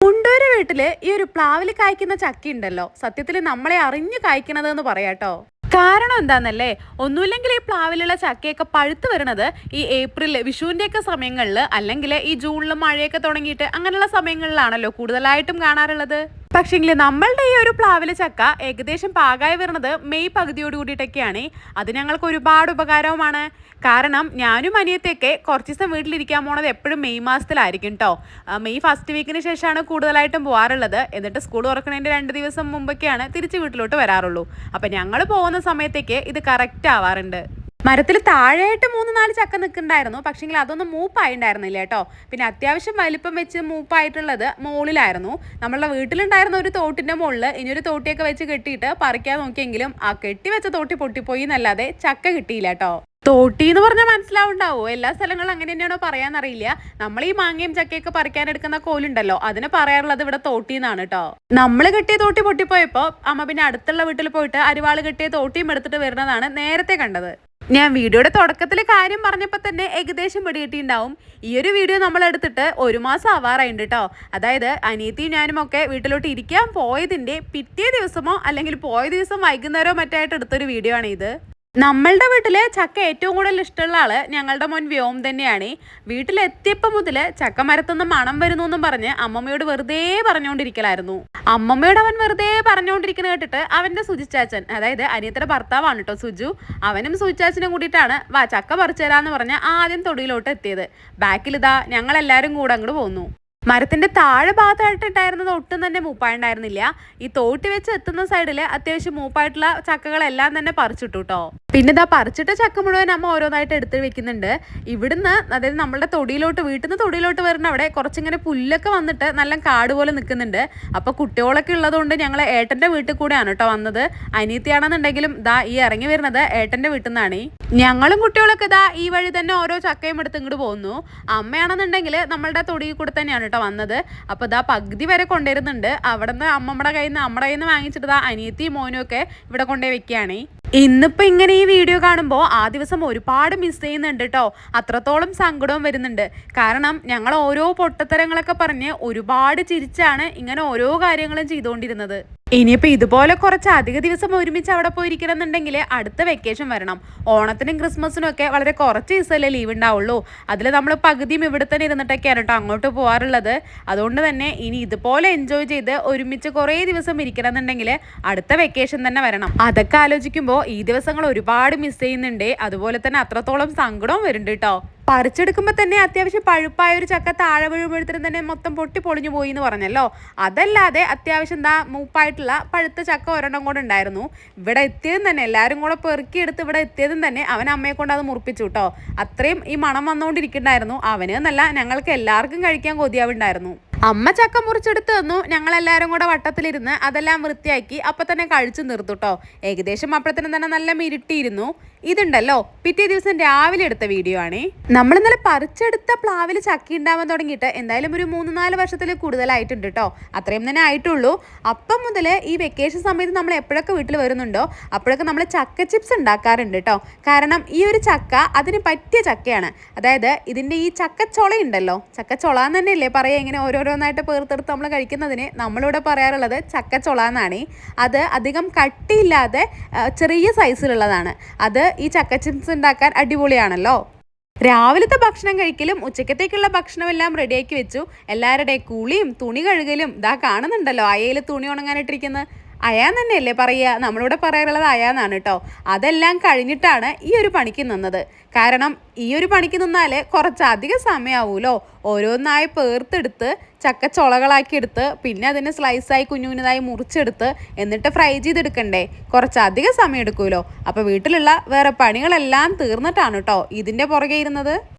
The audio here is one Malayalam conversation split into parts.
മുണ്ടൂര് വീട്ടില് ഈ ഒരു പ്ലാവില് കായ്ക്കുന്ന ചക്ക ഉണ്ടല്ലോ, സത്യത്തിൽ നമ്മളെ അറിഞ്ഞു കായ്ക്കണതെന്ന് പറയാട്ടോ. കാരണം എന്താന്നല്ലേ, ഒന്നുമില്ലെങ്കിൽ ഈ പ്ലാവിലുള്ള ചക്കയൊക്കെ പഴുത്ത് വരണത് ഈ ഏപ്രിൽ വിഷുവിന്റെ ഒക്കെ സമയങ്ങളിൽ, അല്ലെങ്കിൽ ഈ ജൂണിൽ മഴയൊക്കെ തുടങ്ങിയിട്ട് അങ്ങനെയുള്ള സമയങ്ങളിലാണല്ലോ കൂടുതലായിട്ടും കാണാറുള്ളത്. പക്ഷേങ്കിൽ നമ്മളുടെ ഈ ഒരു പ്ലാവിലെ ചക്ക ഏകദേശം പാകമായി വരുന്നത് മെയ് പകുതിയോട് കൂടിയിട്ടൊക്കെയാണ്. അത് ഞങ്ങൾക്ക് ഒരുപാട് ഉപകാരവുമാണ്. കാരണം ഞാനും അനിയത്തെയൊക്കെ കുറച്ച് ദിവസം വീട്ടിലിരിക്കാൻ പോണത് എപ്പോഴും മെയ് മാസത്തിലായിരിക്കും കേട്ടോ. മെയ് ഫസ്റ്റ് വീക്കിന് ശേഷമാണ് കൂടുതലായിട്ടും പോകാറുള്ളത്. എന്നിട്ട് സ്കൂൾ തുറക്കുന്നതിൻ്റെ 2 ദിവസം മുമ്പൊക്കെയാണ് തിരിച്ച് വീട്ടിലോട്ട് വരാറുള്ളൂ. അപ്പം ഞങ്ങൾ പോകുന്ന സമയത്തേക്ക് ഇത് കറക്റ്റ് ആവാറുണ്ട്. മരത്തിൽ താഴെയായിട്ട് 3-4 ചക്ക നിൽക്കുന്നുണ്ടായിരുന്നു. പക്ഷേങ്കിൽ അതൊന്നും മൂപ്പായിട്ടുണ്ടായിരുന്നില്ല കേട്ടോ. പിന്നെ അത്യാവശ്യം വലിപ്പം വെച്ച് മൂപ്പായിട്ടുള്ളത് മുകളിലായിരുന്നു. നമ്മളുടെ വീട്ടിലുണ്ടായിരുന്ന ഒരു തോട്ടിൻ്റെ മുകളിൽ ഇനിയൊരു തോട്ടിയൊക്കെ വെച്ച് കെട്ടിയിട്ട് പറിക്കാൻ നോക്കിയെങ്കിലും ആ കെട്ടി വെച്ച തോട്ടി പൊട്ടിപ്പോയി എന്നല്ലാതെ ചക്ക കിട്ടിയില്ല കേട്ടോ. തോട്ടി എന്ന് പറഞ്ഞാൽ മനസ്സിലാവുണ്ടാവോ? എല്ലാ സ്ഥലങ്ങളും അങ്ങനെ തന്നെയാണോ പറയാന്നറിയില്ല. നമ്മൾ ഈ മാങ്ങയും ചക്കയൊക്കെ പറിക്കാൻ എടുക്കുന്ന കോലുണ്ടല്ലോ, അതിന് പറയാറുള്ളത് ഇവിടെ തോട്ടി എന്നാണ് കേട്ടോ. നമ്മൾ കെട്ടിയ തോട്ടി പൊട്ടിപ്പോയപ്പോൾ അമ്മ പിന്നെ അടുത്തുള്ള വീട്ടിൽ പോയിട്ട് അരിവാള് കെട്ടിയ തോട്ടിയും എടുത്തിട്ട് വരുന്നതാണ് നേരത്തെ കണ്ടത്. ഞാൻ വീഡിയോയുടെ തുടക്കത്തിൽ കാര്യം പറഞ്ഞപ്പോൾ തന്നെ ഏകദേശം പിടികിട്ടിണ്ടാവും. ഈ ഒരു വീഡിയോ നമ്മൾ എടുത്തിട്ട് 1 മാസം ആവാറായിട്ടുണ്ട് കേട്ടോ. അതായത് അനിയത്തിയും ഞാനും ഒക്കെ വീട്ടിലോട്ട് ഇരിക്കാൻ പോയതിൻ്റെ പിറ്റേ ദിവസമോ അല്ലെങ്കിൽ പോയ ദിവസം വൈകുന്നേരമോ മറ്റായിട്ട് എടുത്തൊരു വീഡിയോ ആണ് ഇത്. നമ്മളുടെ വീട്ടില് ചക്ക ഏറ്റവും കൂടുതൽ ഇഷ്ടമുള്ള ആള് ഞങ്ങളുടെ മോൻ വ്യോം തന്നെയാണ്. വീട്ടിലെത്തിയപ്പോൾ മുതൽ ചക്ക മരത്തുനിന്ന് മണം വരുന്നു എന്നും പറഞ്ഞ് അമ്മമ്മയോട് വെറുതെ പറഞ്ഞുകൊണ്ടിരിക്കലായിരുന്നു. അമ്മമ്മയോട് അവൻ വെറുതെ പറഞ്ഞുകൊണ്ടിരിക്കുന്ന കേട്ടിട്ട് അവന്റെ സുജിച്ചാച്ചൻ, അതായത് അനിയത്തിന്റെ ഭർത്താവാണ് കേട്ടോ സുജു, അവനും സുജിച്ചാച്ചനും കൂടിയിട്ടാണ് വാ ചക്ക പറിച്ചു തരാന്ന് പറഞ്ഞ് ആദ്യം തൊടിയിലോട്ട് എത്തിയത്. ബാക്കിൽ ഇതാ ഞങ്ങളെല്ലാവരും കൂടെ അങ്ങോട്ട് പോന്നു. മരത്തിന്റെ താഴെ ഭാഗത്തായിട്ടുണ്ടായിരുന്നത് ഒട്ടും തന്നെ മൂപ്പായിട്ടുണ്ടായിരുന്നില്ല. ഈ തോട്ടി വെച്ച് എത്തുന്ന സൈഡിൽ അത്യാവശ്യം മൂപ്പായിട്ടുള്ള ചക്കകളെല്ലാം തന്നെ പറിച്ചിട്ടു കേട്ടോ. പിന്നെ ഇതാ പറിച്ചിട്ട ചക്ക മുഴുവൻ അമ്മ ഓരോന്നായിട്ട് എടുത്ത് വെക്കുന്നുണ്ട്. ഇവിടുന്ന്, അതായത് നമ്മളുടെ തൊടിയിലോട്ട്, വീട്ടിൽ നിന്ന് തൊടിയിലോട്ട് വരുന്ന അവിടെ കുറച്ചിങ്ങനെ പുല്ലൊക്കെ വന്നിട്ട് നല്ല കാട് പോലെ നിൽക്കുന്നുണ്ട്. അപ്പൊ കുട്ടികളൊക്കെ ഉള്ളതുകൊണ്ട് ഞങ്ങൾ ഏട്ടന്റെ വീട്ടിൽ കൂടെയാണ് കേട്ടോ വന്നത്. അനിയത്തിയാണെന്നുണ്ടെങ്കിലും ദാ ഈ ഇറങ്ങി വരുന്നത് ഏട്ടന്റെ വീട്ടിൽ നിന്നാണ്. ഞങ്ങളും കുട്ടികളൊക്കെ ദാ ഈ വഴി തന്നെ ഓരോ ചക്കയും എടുത്ത് ഇങ്ങോട്ട് പോകുന്നു. അമ്മയാണെന്നുണ്ടെങ്കിൽ നമ്മളുടെ തൊടിയിൽ കൂടെ തന്നെയാണ് കേട്ടോ വന്നത്. അപ്പൊ ഇതാ പകുതി വരെ കൊണ്ടുവരുന്നുണ്ട്. അവിടെ നിന്ന് നമ്മുടെ കയ്യിൽ നിന്ന് വാങ്ങിച്ചിട്ട് ദാ അനിയത്തിയും മോനും ഒക്കെ ഇവിടെ കൊണ്ടുപോയി വെക്കുകയാണ്. ഇന്നിപ്പോൾ ഇങ്ങനെ ഈ വീഡിയോ കാണുമ്പോൾ ആ ദിവസം ഒരുപാട് മിസ് ചെയ്യുന്നുണ്ട് കേട്ടോ. അത്രത്തോളം സങ്കടവും വരുന്നുണ്ട്. കാരണം ഞങ്ങൾ ഓരോ പൊട്ടത്തരങ്ങളൊക്കെ പറഞ്ഞ് ഒരുപാട് ചിരിച്ചാണ് ഇങ്ങനെ ഓരോ കാര്യങ്ങളും ചെയ്തുകൊണ്ടിരുന്നത്. ഇനിയിപ്പോൾ ഇതുപോലെ കുറച്ച് അധിക ദിവസം ഒരുമിച്ച് അവിടെ പോയിരിക്കണം എന്നുണ്ടെങ്കിൽ അടുത്ത വെക്കേഷൻ വരണം. ഓണത്തിനും ക്രിസ്മസിനും ഒക്കെ വളരെ കുറച്ച് ദിവസമല്ലേ ലീവ് ഉണ്ടാവുള്ളൂ. അതിൽ നമ്മൾ പകുതിയും ഇവിടെ തന്നെ ഇരുന്നിട്ടൊക്കെയാണ് കേട്ടോ അങ്ങോട്ട് പോകാറുള്ളത്. അതുകൊണ്ട് തന്നെ ഇനി ഇതുപോലെ എൻജോയ് ചെയ്ത് ഒരുമിച്ച് കുറേ ദിവസം ഇരിക്കണം എന്നുണ്ടെങ്കിൽ അടുത്ത വെക്കേഷൻ തന്നെ വരണം. അതൊക്കെ ആലോചിക്കുമ്പോൾ ഈ ദിവസങ്ങൾ ഒരുപാട് മിസ് ചെയ്യുന്നുണ്ട്. അതുപോലെ തന്നെ അത്രത്തോളം സങ്കടവും വരുന്നുണ്ട് കേട്ടോ. പറിച്ചെടുക്കുമ്പോൾ തന്നെ അത്യാവശ്യം പഴുപ്പായ ഒരു ചക്ക താഴെ വീഴുമ്പോഴത്തേനും തന്നെ മൊത്തം പൊട്ടി പൊളിഞ്ഞു പോയി എന്ന് പറഞ്ഞല്ലോ. അതല്ലാതെ അത്യാവശ്യം എന്താ മൂപ്പായിട്ടുള്ള പഴുത്ത ചക്ക ഒരെണ്ണം കൂടെ ഉണ്ടായിരുന്നു. ഇവിടെ എത്തിയതും തന്നെ എല്ലാവരും കൂടെ പെറുക്കിയെടുത്ത് ഇവിടെ എത്തിയതും തന്നെ അവൻ അമ്മയെ കൊണ്ട് അത് മുറിപ്പിച്ചു കേട്ടോ. അത്രയും ഈ മണം വന്നുകൊണ്ടിരിക്കുന്നുണ്ടായിരുന്നു. അവന് എന്നല്ല ഞങ്ങൾക്ക് എല്ലാവർക്കും കഴിക്കാൻ കൊതിയാവുണ്ടായിരുന്നു. അമ്മ ചക്ക മുറിച്ചെടുത്ത് തന്നു. ഞങ്ങളെല്ലാവരും കൂടെ വട്ടത്തിലിരുന്ന് അതെല്ലാം വൃത്തിയാക്കി അപ്പം തന്നെ കഴിച്ചു നിർത്തും കേട്ടോ. ഏകദേശം അപ്പോഴത്തേനും തന്നെ നല്ല മിരുട്ടിയിരുന്നു. ഇതുണ്ടല്ലോ പിറ്റേ ദിവസം രാവിലെ എടുത്ത വീഡിയോ ആണ്. നമ്മൾ ഇന്നലെ പറിച്ചെടുത്ത പ്ലാവിൽ ചക്ക ഉണ്ടാവാൻ തുടങ്ങിയിട്ട് എന്തായാലും ഒരു 3-4 വർഷത്തിൽ കൂടുതലായിട്ടുണ്ട് കേട്ടോ. അത്രയും തന്നെ ആയിട്ടുള്ളൂ. അപ്പം മുതൽ ഈ വെക്കേഷൻ സമയത്ത് നമ്മൾ എപ്പോഴൊക്കെ വീട്ടിൽ വരുന്നുണ്ടോ അപ്പോഴൊക്കെ നമ്മൾ ചക്ക ചിപ്സ് ഉണ്ടാക്കാറുണ്ട് കേട്ടോ. കാരണം ഈ ഒരു ചക്ക അതിന് പറ്റിയ ചക്കയാണ്. അതായത് ഇതിൻ്റെ ഈ ചക്കച്ചൊള ഉണ്ടല്ലോ, ചക്കച്ചൊള എന്ന് തന്നെയല്ലേ പറയുക, ഇങ്ങനെ ഓരോരോന്നായിട്ട് പേർത്തെടുത്ത് നമ്മൾ കഴിക്കുന്നതിന് നമ്മളിവിടെ പറയാറുള്ളത് ചക്കച്ചൊള എന്നാണ്. അത് അധികം കട്ടിയില്ലാതെ ചെറിയ സൈസിലുള്ളതാണ്. അത് ഈ ചക്ക ചിപ്സ് ഉണ്ടാക്കാൻ അടിപൊളിയാണല്ലോ. രാവിലത്തെ ഭക്ഷണം കഴിക്കലും ഉച്ചക്കത്തേക്കുള്ള ഭക്ഷണമെല്ലാം റെഡിയാക്കി വെച്ചു. എല്ലാവരുടെയും കുളിയും തുണി കഴുകലും ഇതാ കാണുന്നുണ്ടല്ലോ അയയിൽ തുണി ഉണങ്ങാനിട്ടിരിക്കുന്നത്. അയാന്ന് തന്നെയല്ലേ പറയുക, നമ്മളിവിടെ പറയാറുള്ളത് അയാന്നാണ് കേട്ടോ. അതെല്ലാം കഴിഞ്ഞിട്ടാണ് ഈ ഒരു പണിക്ക് നിന്നത്. കാരണം ഈ ഒരു പണിക്ക് നിന്നാൽ കുറച്ചധികം സമയമാവുമല്ലോ. ഓരോന്നായി പേർത്തെടുത്ത് ചക്കച്ചൊളകളാക്കി എടുത്ത് പിന്നെ അതിനെ സ്ലൈസായി കുഞ്ഞുതായി മുറിച്ചെടുത്ത് എന്നിട്ട് ഫ്രൈ ചെയ്തെടുക്കണ്ടേ, കുറച്ചധികം സമയം എടുക്കുമല്ലോ. അപ്പോൾ വീട്ടിലുള്ള വേറെ പണികളെല്ലാം തീർന്നിട്ടാണ് കേട്ടോ ഇതിൻ്റെ പുറകെ ഇരുന്നത്.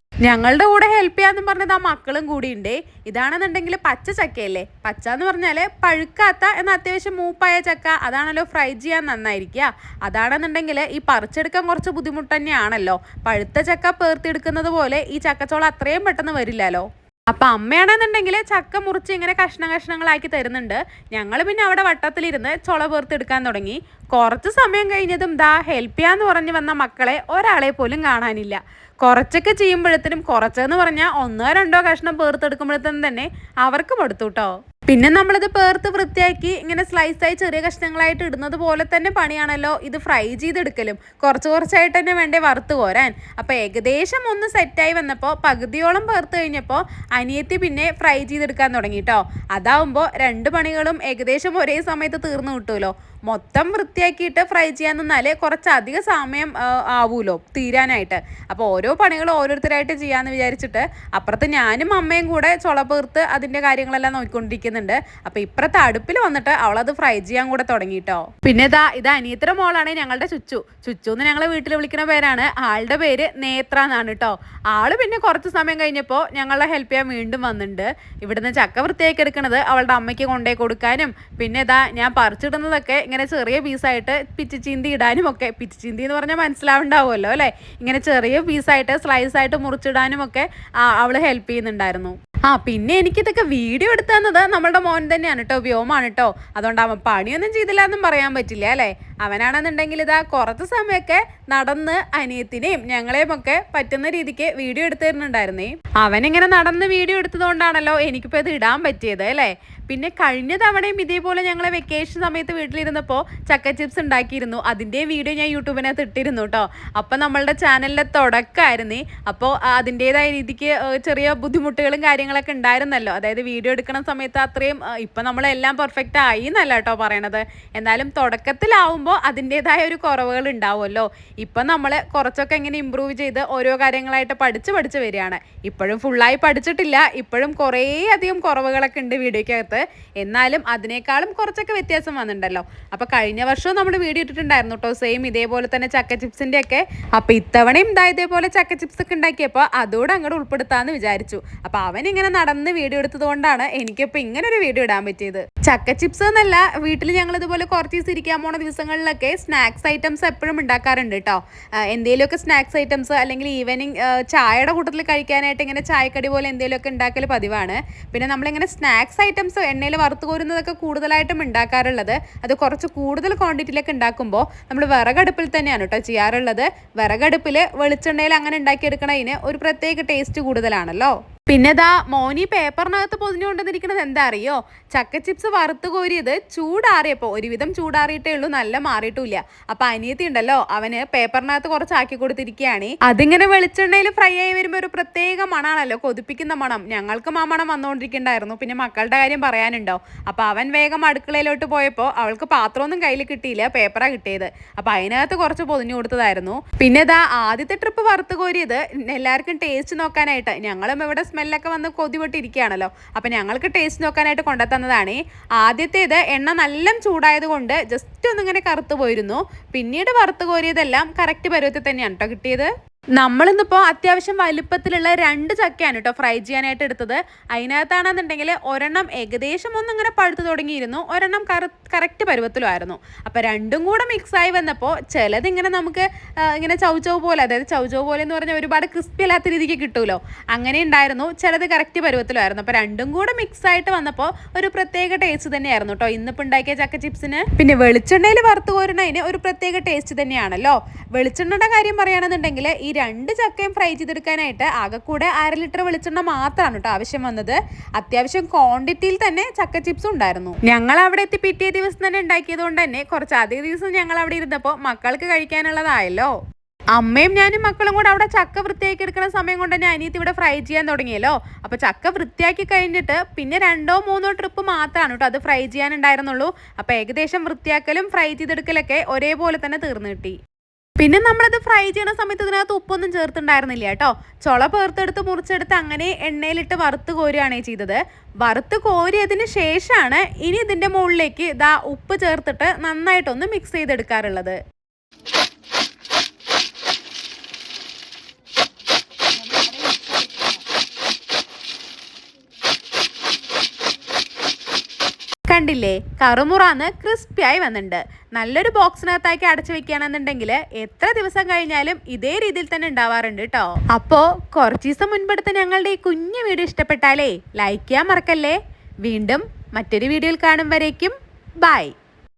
ഞങ്ങളുടെ കൂടെ ഹെൽപ്പ് ചെയ്യാന്ന് പറഞ്ഞത് ആ മക്കളും കൂടിയുണ്ട്. ഇതാണെന്നുണ്ടെങ്കിൽ പച്ച ചക്കയല്ലേ. പച്ച എന്ന് പറഞ്ഞാൽ പഴുക്കാത്ത എന്നാൽ അത്യാവശ്യം മൂപ്പായ ചക്ക, അതാണല്ലോ ഫ്രൈ ചെയ്യാൻ നന്നായിരിക്കുക. അതാണെന്നുണ്ടെങ്കിൽ ഈ പറിച്ചെടുക്കാൻ കുറച്ച് ബുദ്ധിമുട്ട് തന്നെയാണല്ലോ. പഴുത്ത ചക്ക പേർത്തെടുക്കുന്നത് പോലെ ഈ ചക്കച്ചോള അത്രയും പെട്ടെന്ന് വരില്ലല്ലോ. അപ്പം അമ്മയാണെന്നുണ്ടെങ്കിൽ ചക്ക മുറിച്ച് ഇങ്ങനെ കഷ്ണങ്ങളാക്കി തരുന്നുണ്ട്. ഞങ്ങൾ പിന്നെ അവിടെ വട്ടത്തിലിരുന്ന് ചുള പേർത്തെടുക്കാൻ തുടങ്ങി. കുറച്ച് സമയം കഴിഞ്ഞതും ദാ ഹെൽപ്പ് ചെയ്യാന്ന് പറഞ്ഞ് വന്ന മക്കളെ ഒരാളെ പോലും കാണാനില്ല. കുറച്ചൊക്കെ ചെയ്യുമ്പോഴത്തേനും, കുറച്ചെന്ന് പറഞ്ഞാൽ 1-2 കഷ്ണം പേർത്തെടുക്കുമ്പോഴത്തേനും തന്നെ അവർക്ക് മടുത്തു കേട്ടോ. പിന്നെ നമ്മളിത് പേർത്ത് വൃത്തിയാക്കി ഇങ്ങനെ സ്ലൈസായി ചെറിയ കഷ്ണങ്ങളായിട്ട് ഇടുന്നത് പോലെ തന്നെ പണിയാണല്ലോ ഇത് ഫ്രൈ ചെയ്തെടുക്കലും. കുറച്ചായിട്ട് തന്നെ വേണ്ടേ വറുത്ത് കോരാൻ. അപ്പോൾ ഏകദേശം ഒന്ന് സെറ്റായി വന്നപ്പോൾ പകുതിയോളം പേർത്ത് കഴിഞ്ഞപ്പോൾ അനിയത്തി പിന്നെ ഫ്രൈ ചെയ്തെടുക്കാൻ തുടങ്ങി കേട്ടോ. അതാവുമ്പോൾ രണ്ട് പണികളും ഏകദേശം ഒരേ സമയത്ത് തീർന്നു കിട്ടുമല്ലോ. മൊത്തം വൃത്തിയാക്കിയിട്ട് ഫ്രൈ ചെയ്യാൻ നിന്നാൽ കുറച്ചധികം സമയം ആവുമല്ലോ തീരാനായിട്ട്. അപ്പോൾ ഓരോ പണികളും ഓരോരുത്തരായിട്ട് ചെയ്യാമെന്ന് വിചാരിച്ചിട്ട് അപ്പുറത്ത് ഞാനും അമ്മയും കൂടെ ചുളപേർത്ത് അതിൻ്റെ കാര്യങ്ങളെല്ലാം നോക്കിക്കൊണ്ടിരിക്കുന്നുണ്ട്. അപ്പോൾ ഇപ്പുറത്തെ അടുപ്പിൽ വന്നിട്ട് അവളത് ഫ്രൈ ചെയ്യാൻ കൂടെ തുടങ്ങിയിട്ടോ. പിന്നെ ഇത് അനിയത്തിയുടെ മോളാണ് ഞങ്ങളുടെ ചുച്ചു എന്ന് ഞങ്ങളെ വീട്ടിൽ വിളിക്കുന്ന പേരാണ്. ആളുടെ പേര് നേത്ര എന്നാണ് കേട്ടോ. ആള് പിന്നെ കുറച്ച് സമയം കഴിഞ്ഞപ്പോൾ ഞങ്ങളെ ഹെൽപ്പ് ചെയ്യാൻ വീണ്ടും വന്നിട്ടുണ്ട്. ഇവിടുന്ന് ചക്ക വൃത്തിയാക്കി എടുക്കുന്നത് അവളുടെ അമ്മയ്ക്ക് കൊണ്ടുപോയി കൊടുക്കാനും പിന്നെ ഞാൻ പറിച്ചിടുന്നതൊക്കെ ഇങ്ങനെ ചെറിയ പീസായിട്ട് പിച്ചിച്ചീന്തി ഇടാനും ഒക്കെ. പിച്ചിച്ചീന്തി എന്ന് പറഞ്ഞാൽ മനസ്സിലാവുണ്ടാവുമല്ലോ അല്ലേ. ഇങ്ങനെ ചെറിയ പീസായിട്ട് സ്ലൈസായിട്ട് മുറിച്ചിടാനും ഒക്കെ അവൾ ഹെൽപ്പ് ചെയ്യുന്നുണ്ടായിരുന്നു. പിന്നെ എനിക്കിതൊക്കെ വീഡിയോ എടുത്തു തന്നത് നമ്മളുടെ മോൻ തന്നെയാണ് കേട്ടോ, വ്യോമാണ് കേട്ടോ. അതുകൊണ്ട് അവൻ പണിയൊന്നും ചെയ്തില്ല എന്നും പറയാൻ പറ്റില്ല അല്ലേ. അവനാണെന്നുണ്ടെങ്കിൽ കുറച്ച് സമയമൊക്കെ നടന്ന് അനിയത്തിനെയും ഞങ്ങളെയും ഒക്കെ പറ്റുന്ന രീതിക്ക് വീഡിയോ എടുത്തു തരുന്നുണ്ടായിരുന്നേ. അവനിങ്ങനെ നടന്ന് വീഡിയോ എടുത്തതുകൊണ്ടാണല്ലോ എനിക്കിപ്പോൾ ഇത് ഇടാൻ പറ്റിയത് അല്ലേ. പിന്നെ കഴിഞ്ഞ തവണയും ഇതേപോലെ ഞങ്ങളെ വെക്കേഷൻ സമയത്ത് വീട്ടിലിരുന്നപ്പോൾ ചക്ക ചിപ്സ് ഉണ്ടാക്കിയിരുന്നു. അതിൻ്റെ വീഡിയോ ഞാൻ യൂട്യൂബിനകത്ത് ഇട്ടിരുന്നു കേട്ടോ. അപ്പം നമ്മളുടെ ചാനലിലെ തുടക്കമായിരുന്നേ. അപ്പോൾ അതിൻ്റേതായ രീതിക്ക് ചെറിയ ബുദ്ധിമുട്ടുകളും കാര്യങ്ങളൊക്കെ ഉണ്ടായിരുന്നല്ലോ. അതായത് വീഡിയോ എടുക്കുന്ന സമയത്ത് അത്രയും ഇപ്പം നമ്മളെല്ലാം പെർഫെക്റ്റ് ആയി എന്നല്ല കേട്ടോ പറയണത്. എന്നാലും തുടക്കത്തിലാവുമ്പോൾ അതിൻ്റേതായ ഒരു കുറവുകൾ ഉണ്ടാവുമല്ലോ. ഇപ്പം നമ്മൾ കുറച്ചൊക്കെ ഇങ്ങനെ ഇമ്പ്രൂവ് ചെയ്ത് ഓരോ കാര്യങ്ങളായിട്ട് പഠിച്ച് വരികയാണ്. ഇപ്പോഴും ഫുള്ളായി പഠിച്ചിട്ടില്ല. ഇപ്പോഴും കുറേ അധികം കുറവുകളൊക്കെ ഉണ്ട് വീഡിയോയ്ക്കകത്ത്. എന്നാലും അതിനേക്കാളും കുറച്ചൊക്കെ വ്യത്യാസം വന്നിട്ടുണ്ടല്ലോ. അപ്പോൾ കഴിഞ്ഞ വർഷവും നമ്മൾ വീഡിയോ ഇട്ടിട്ടുണ്ടായിരുന്നു കേട്ടോ, സെയിം ഇതേപോലെ തന്നെ ചക്ക ചിപ്സിൻ്റെ ഒക്കെ. അപ്പോൾ ഇത്തവണയും ഇതേപോലെ ചക്ക ചിപ്സ് ഒക്കെ ഉണ്ടാക്കിയപ്പോൾ അതോടെ അങ്ങോട്ട് ഉൾപ്പെടുത്താമെന്ന് വിചാരിച്ചു. അപ്പോൾ അവനിങ്ങനെ നടന്ന് വീഡിയോ എടുത്തത് കൊണ്ടാണ് എനിക്കിപ്പോൾ ഇങ്ങനെ ഒരു വീഡിയോ ഇടാൻ പറ്റിയത്. ചക്ക ചിപ്സ് എന്നല്ല, വീട്ടിൽ ഞങ്ങൾ ഇതുപോലെ കുറച്ച് ദിവസം ഇരിക്കാൻ പോണ ദിവസങ്ങളിലൊക്കെ സ്നാക്സ് ഐറ്റംസ് എപ്പോഴും ഉണ്ടാക്കാറുണ്ട് കേട്ടോ. എന്തെങ്കിലുമൊക്കെ സ്നാക്സ് ഐറ്റംസ് അല്ലെങ്കിൽ ഈവനിങ് ചായയുടെ കൂട്ടത്തിൽ കഴിക്കാനായിട്ട് ഇങ്ങനെ ചായക്കടി പോലെ എന്തെങ്കിലുമൊക്കെ ഉണ്ടാക്കൽ പതിവാണ്. പിന്നെ നമ്മളിങ്ങനെ സ്നാക്സ് ഐറ്റംസ് എണ്ണയിൽ വറുത്ത് കോരുന്നതൊക്കെ കൂടുതലായിട്ടും ഉണ്ടാക്കാറുള്ളത്. അത് കുറച്ച് കൂടുതൽ ക്വാണ്ടിറ്റിയിലൊക്കെ ഉണ്ടാക്കുമ്പോൾ നമ്മൾ വിറകടുപ്പിൽ തന്നെയാണ് കേട്ടോ ചെയ്യാറുള്ളത്. വിറകടുപ്പിൽ വെളിച്ചെണ്ണയിൽ അങ്ങനെ ഉണ്ടാക്കിയെടുക്കണതിന് ഒരു പ്രത്യേക ടേസ്റ്റ് കൂടുതലാണല്ലോ. പിന്നെ മോനി പേപ്പറിനകത്ത് പൊതിഞ്ഞു കൊണ്ടുവന്നിരിക്കുന്നത് എന്താ അറിയോ? ചക്ക ചിപ്സ് വറുത്ത് കോരിയത് ചൂടാറിയപ്പോൾ, ഒരുവിധം ചൂടാറിയിട്ടേ ഉള്ളൂ, നല്ല മാറിയിട്ടില്ല. അപ്പം അനിയത്തി ഉണ്ടല്ലോ, അവന് പേപ്പറിനകത്ത് കുറച്ച് ആക്കി കൊടുത്തിരിക്കുകയാണ്. അതിങ്ങനെ വെളിച്ചെണ്ണയിൽ ഫ്രൈ ആയി വരുമ്പോൾ ഒരു പ്രത്യേക മണാണല്ലോ, കൊതിപ്പിക്കുന്ന മണം. ഞങ്ങൾക്കും ആ മണം വന്നുകൊണ്ടിരിക്കണ്ടായിരുന്നു. പിന്നെ മക്കളുടെ കാര്യം പറയാനുണ്ടോ. അപ്പം അവൻ വേഗം അടുക്കളയിലോട്ട് പോയപ്പോൾ അവൾക്ക് പാത്രമൊന്നും കയ്യിൽ കിട്ടിയില്ല, പേപ്പറാണ് കിട്ടിയത്. അപ്പം അതിനകത്ത് കുറച്ച് പൊതിഞ്ഞു കൊടുത്തതായിരുന്നു. പിന്നെ ആദ്യത്തെ ട്രിപ്പ് വറുത്ത് കോരിയത് എല്ലാവർക്കും ടേസ്റ്റ് നോക്കാനായിട്ട്. ഞങ്ങളും ഇവിടെ സ്മെല്ലൊക്കെ വന്ന് കൊതിപെട്ടിരിക്കുകയാണല്ലോ. അപ്പം ഞങ്ങൾക്ക് ടേസ്റ്റ് നോക്കാനായിട്ട് കൊണ്ടുതന്നതാണ്. ആദ്യത്തേത് എണ്ണ നല്ല ചൂടായത് കൊണ്ട് ജസ്റ്റ് ഒന്നിങ്ങനെ കറുത്ത് പോയിരുന്നു. പിന്നീട് വറുത്ത് കോരിയതെല്ലാം കറക്റ്റ് പരുവത്തിൽ തന്നെയാണ് കേട്ടോ കിട്ടിയത്. നമ്മളിന്നിപ്പോൾ അത്യാവശ്യം വലുപ്പത്തിലുള്ള 2 ചക്കയാണ് കേട്ടോ ഫ്രൈ ചെയ്യാനായിട്ട് എടുത്തത്. അതിനകത്താണെന്നുണ്ടെങ്കിൽ ഒരെണ്ണം ഏകദേശം ഒന്നിങ്ങനെ പഴുത്ത് തുടങ്ങിയിരുന്നു, ഒരെണ്ണം കറക്റ്റ് പരുവത്തിലുമായിരുന്നു. അപ്പോൾ രണ്ടും കൂടെ മിക്സായി വന്നപ്പോൾ ചിലതിങ്ങനെ നമുക്ക് ഇങ്ങനെ ചൗചൗ പോലെ, അതായത് ചൗചൗ പോലെ എന്ന് പറഞ്ഞാൽ ഒരുപാട് ക്രിസ്പി അല്ലാത്ത രീതിക്ക് കിട്ടുമല്ലോ, അങ്ങനെ ഉണ്ടായിരുന്നു. ചിലത് കറക്റ്റ് പരുവത്തിലുമായിരുന്നു. അപ്പോൾ രണ്ടും കൂടെ മിക്സായിട്ട് വന്നപ്പോൾ ഒരു പ്രത്യേക ടേസ്റ്റ് തന്നെയായിരുന്നു കേട്ടോ ഇന്നിപ്പോൾ ഉണ്ടാക്കിയ ചക്ക ചിപ്സിന്. പിന്നെ വെളിച്ചെണ്ണയിൽ വറുത്ത് കോരുന്നതിന് ഒരു പ്രത്യേക ടേസ്റ്റ് തന്നെയാണല്ലോ. വെളിച്ചെണ്ണയുടെ കാര്യം പറയുകയാണെന്നുണ്ടെങ്കിൽ ഈ 2 ചക്കയും ഫ്രൈ ചെയ്തെടുക്കാനായിട്ട് ആകെക്കൂടെ 1/2 ലിറ്റർ വെളിച്ചെണ്ണ മാത്രമാണ് കേട്ടോ ആവശ്യം വന്നത്. അത്യാവശ്യം ക്വാണ്ടിറ്റിയിൽ തന്നെ ചക്ക ചിപ്സും ഉണ്ടായിരുന്നു. ഞങ്ങൾ അവിടെ എത്തി പിറ്റേ ദിവസം തന്നെ ഉണ്ടാക്കിയത് കൊണ്ട് തന്നെ കുറച്ചധികം ദിവസം ഞങ്ങൾ അവിടെ ഇരുന്നപ്പോൾ മക്കൾക്ക് കഴിക്കാനുള്ളതായല്ലോ. അമ്മയും ഞാനും മക്കളും കൂടെ അവിടെ ചക്ക വൃത്തിയാക്കി എടുക്കുന്ന സമയം കൊണ്ട് തന്നെ അനിയത്തി ഇവിടെ ഫ്രൈ ചെയ്യാൻ തുടങ്ങിയല്ലോ. അപ്പോൾ ചക്ക വൃത്തിയാക്കി കഴിഞ്ഞിട്ട് പിന്നെ 2-3 ട്രിപ്പ് മാത്രമാണ് കേട്ടോ അത് ഫ്രൈ ചെയ്യാനുണ്ടായിരുന്നുള്ളൂ. അപ്പോൾ ഏകദേശം വൃത്തിയാക്കലും ഫ്രൈ ചെയ്തെടുക്കലൊക്കെ ഒരേപോലെ തന്നെ തീർന്നു കിട്ടി. പിന്നെ നമ്മളത് ഫ്രൈ ചെയ്യുന്ന സമയത്ത് ഇതിനകത്ത് ഉപ്പൊന്നും ചേർത്തുണ്ടായിരുന്നില്ല കേട്ടോ. ചുള പേർത്തെടുത്ത് മുറിച്ചെടുത്ത് അങ്ങനെ എണ്ണയിലിട്ട് വറുത്ത് കോരുകയാണ് ചെയ്തത്. വറുത്ത് കോരിയതിന് ശേഷമാണ് ഇനി ഇതിൻ്റെ മുകളിലേക്ക് ഉപ്പ് ചേർത്തിട്ട് നന്നായിട്ടൊന്ന് മിക്സ് ചെയ്തെടുക്കാറുള്ളത്. കണ്ടില്ലേ, കറുമുറാന്ന് ക്രിസ്പിയായി വന്നിട്ടുണ്ട്. നല്ലൊരു ബോക്സിനകത്താക്കി അടച്ചു വെക്കുകയാണെന്നുണ്ടെങ്കിൽ എത്ര ദിവസം കഴിഞ്ഞാലും ഇതേ രീതിയിൽ തന്നെ ഉണ്ടാവാറുണ്ട് കേട്ടോ. അപ്പോൾ കുറച്ച് ദിവസം മുൻപെടുത്ത് ഞങ്ങളുടെ ഈ കുഞ്ഞു വീഡിയോ ഇഷ്ടപ്പെട്ടാലേ ലൈക്ക് ചെയ്യാൻ മറക്കല്ലേ. വീണ്ടും മറ്റൊരു വീഡിയോയിൽ കാണും വരേക്കും ബൈ.